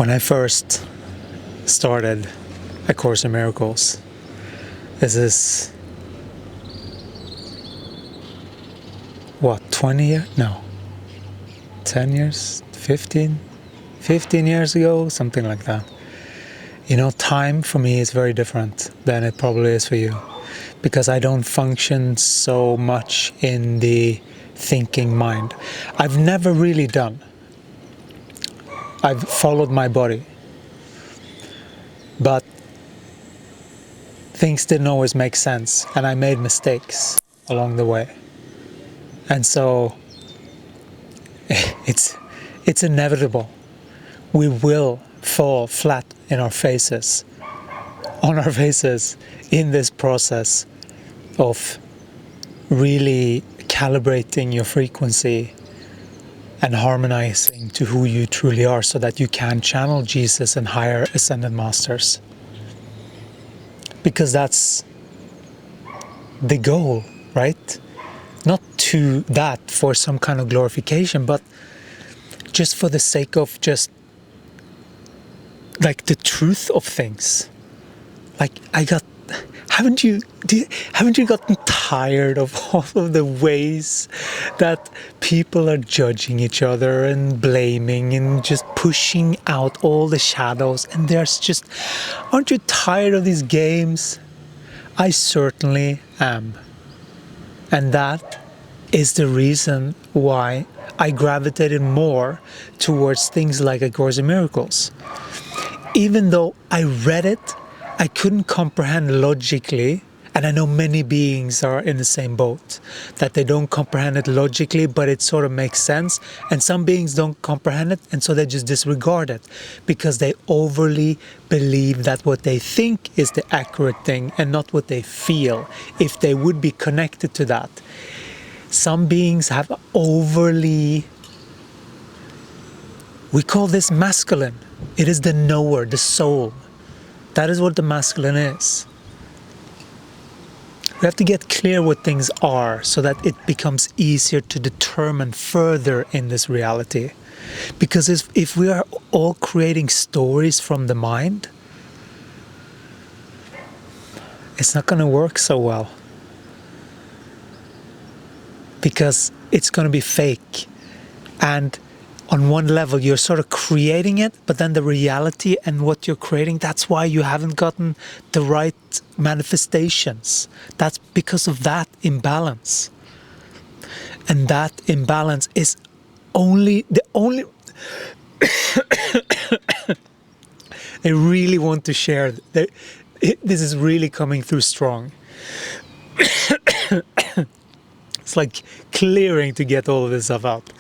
When I first started A Course in Miracles, this is, 20 years? No. 10 years? 15 years ago? Something like that. You know, time for me is very different than it probably is for you. Because I don't function so much in the thinking mind. I've never really done. I've followed my body. But things didn't always make sense, and I made mistakes along the way. And so it's inevitable. We will fall flat on our faces in this process of really calibrating your frequency and harmonizing to who you truly are so that you can channel Jesus and higher ascended masters. Because that's the goal, right? Not to that for some kind of glorification, but just for the sake of just like the truth of things. Like haven't you gotten tired of all of the ways that people are judging each other and blaming and just pushing out all the shadows? And aren't you tired of these games? I certainly am. And that is the reason why I gravitated more towards things like A Course in Miracles. Even though I read it, I couldn't comprehend logically, and I know many beings are in the same boat, that they don't comprehend it logically, but it sort of makes sense. And some beings don't comprehend it, and so they just disregard it because they overly believe that what they think is the accurate thing and not what they feel, if they would be connected to that. Some beings have overly, we call this masculine. It is the knower, the soul. That is what the masculine is. We have to get clear what things are so that it becomes easier to determine further in this reality. Because if we are all creating stories from the mind, it's not going to work so well. Because it's going to be fake. And on one level, you're sort of creating it, but then the reality and what you're creating, that's why you haven't gotten the right manifestations. That's because of that imbalance. And that imbalance is the only they really want to share. This is really coming through strong. It's like clearing to get all of this stuff out.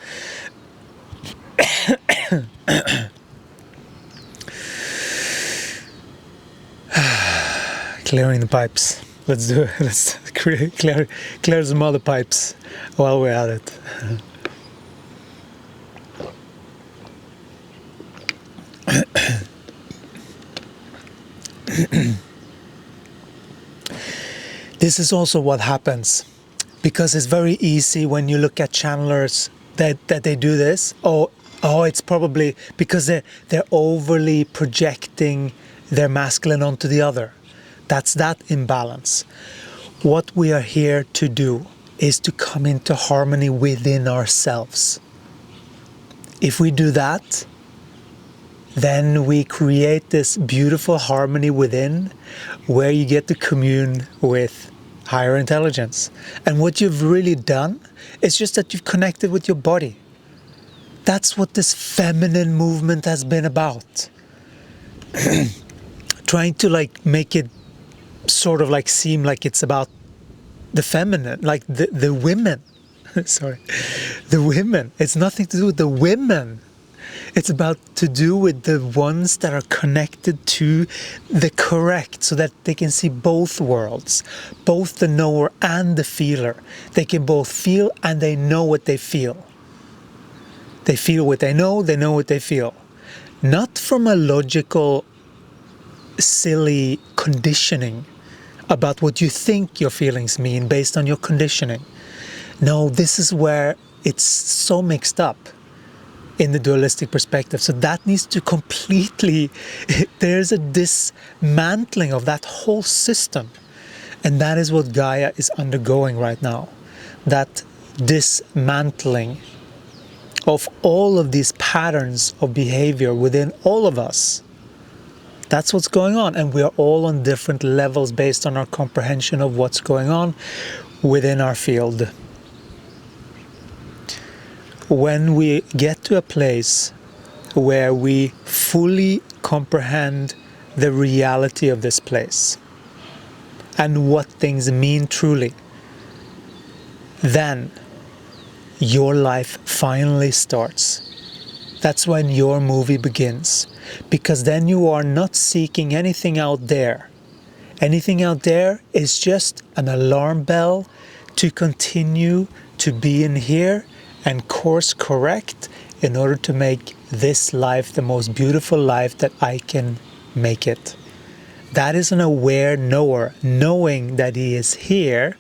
Clearing the pipes. Let's do it. Let's clear some other pipes while we're at it. This is also what happens, because it's very easy when you look at channelers that they do this. Oh, it's probably because they're overly projecting their masculine onto the other. That's that imbalance. What we are here to do is to come into harmony within ourselves. If we do that, then we create this beautiful harmony within, where you get to commune with higher intelligence. And what you've really done is just that you've connected with your body. That's what this feminine movement has been about. Trying to make it sort of seem like it's about the feminine, like the women. Sorry, the women. It's nothing to do with the women. It's about to do with the ones that are connected to the correct, so that they can see both worlds, both the knower and the feeler. They can both feel and they know what they feel. They feel what they know what they feel. Not from a logical, silly conditioning about what you think your feelings mean based on your conditioning. No, this is where it's so mixed up. in the dualistic perspective. So that needs to completely, there's a dismantling of that whole system. And that is what Gaia is undergoing right now. That dismantling of all of these patterns of behavior within all of us. That's what's going on. And we are all on different levels based on our comprehension of what's going on within our field. When we get to a place where we fully comprehend the reality of this place and what things mean truly, then your life finally starts. That's when your movie begins. Because then you are not seeking anything out there. Anything out there is just an alarm bell to continue to be in here and course correct in order to make this life the most beautiful life that I can make it. That is an aware knower, knowing that he is here.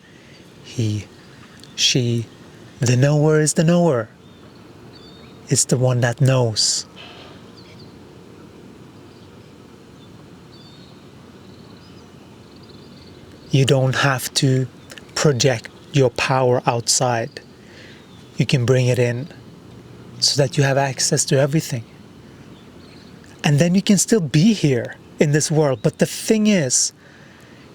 He, she, the knower is the knower. It's the one that knows. You don't have to project your power outside. You can bring it in so that you have access to everything. And then you can still be here in this world. But the thing is,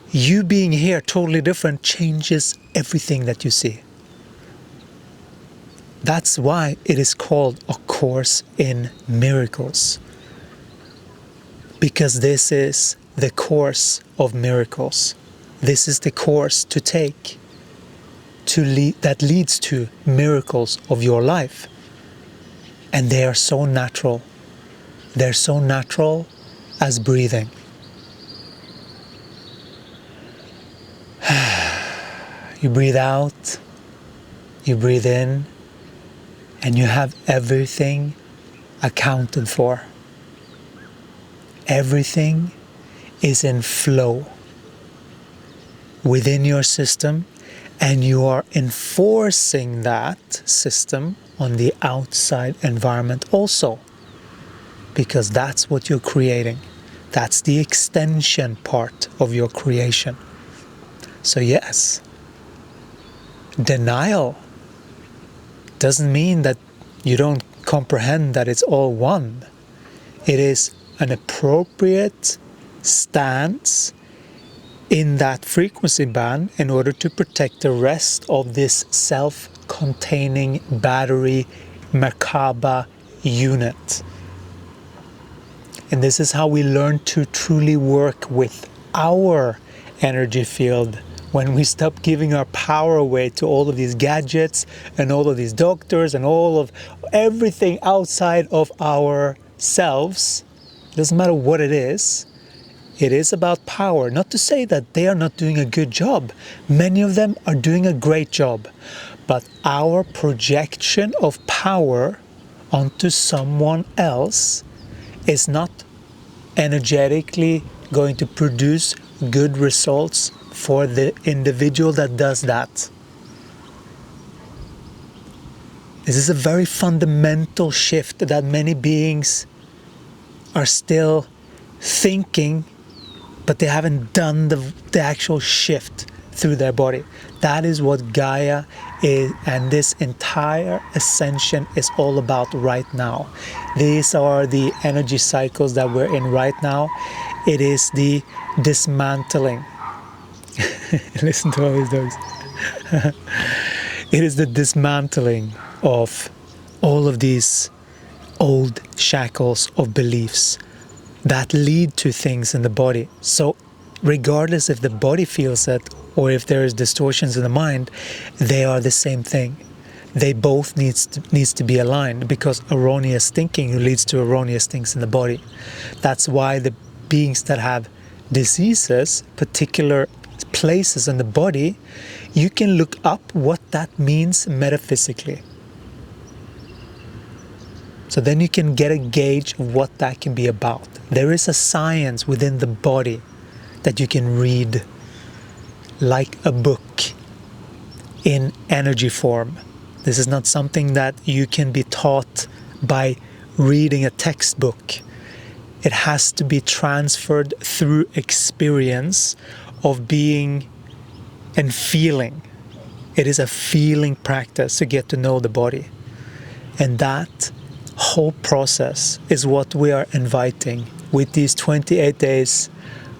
you being here totally different changes everything that you see. That's why it is called A Course in Miracles. Because this is the course of miracles. This is the course to take that leads to miracles of your life. And they are so natural. They're so natural as breathing. You breathe out, you breathe in, and you have everything accounted for. Everything is in flow within your system, and you are enforcing that system on the outside environment also, because that's what you're creating. That's the extension part of your creation. So yes, denial doesn't mean that you don't comprehend that it's all one. It is an appropriate stance in that frequency band in order to protect the rest of this self-containing battery Merkaba unit. And this is how we learn to truly work with our energy field, when we stop giving our power away to all of these gadgets and all of these doctors and all of everything outside of ourselves. It doesn't matter what it is about power. Not to say that they are not doing a good job. Many of them are doing a great job. But our projection of power onto someone else is not energetically going to produce good results for the individual that does that. This is a very fundamental shift that many beings are still thinking, but they haven't done the actual shift through their body. That is what Gaia is, and this entire ascension is all about right now. These are the energy cycles that we're in right now. It is the dismantling. Listen to all these dogs. It is the dismantling of all of these old shackles of beliefs that lead to things in the body. So regardless if the body feels it or if there is distortions in the mind, they are the same thing. They both needs to be aligned, because erroneous thinking leads to erroneous things in the body. That's why the beings that have diseases, particular places in the body, you can look up what that means metaphysically. So then you can get a gauge of what that can be about. There is a science within the body that you can read like a book in energy form. This is not something that you can be taught by reading a textbook. It has to be transferred through experience of being and feeling. It is a feeling practice to get to know the body. And that whole process is what we are inviting with these 28 days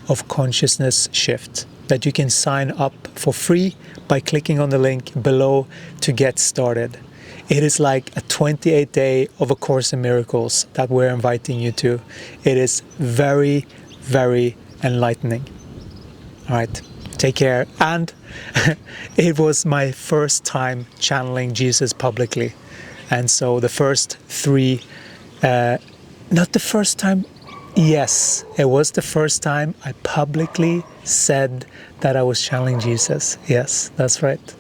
of consciousness shift that you can sign up for free by clicking on the link below to get started. It is like a 28-day of A Course in Miracles that we're inviting you to. It is very, very enlightening. All right, take care. And it was my first time channeling Jesus publicly. And so the first three, not the first time, yes, it was the first time I publicly said that I was channeling Jesus. Yes, that's right.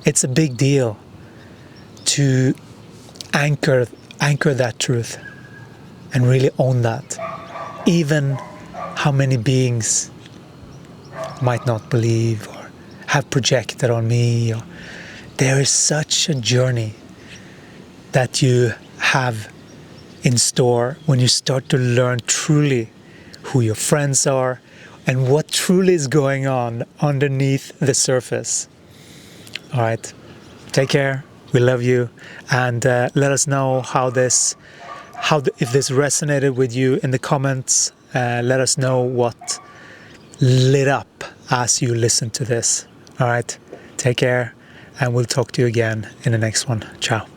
It's a big deal to anchor that truth and really own that. Even how many beings might not believe or have projected on me. There is such a journey that you have in store when you start to learn truly who your friends are and what truly is going on underneath the surface. All right, take care. We love you, and let us know if this resonated with you in the comments. Let us know what lit up as you listen to this. All right, take care, and we'll talk to you again in the next one. Ciao.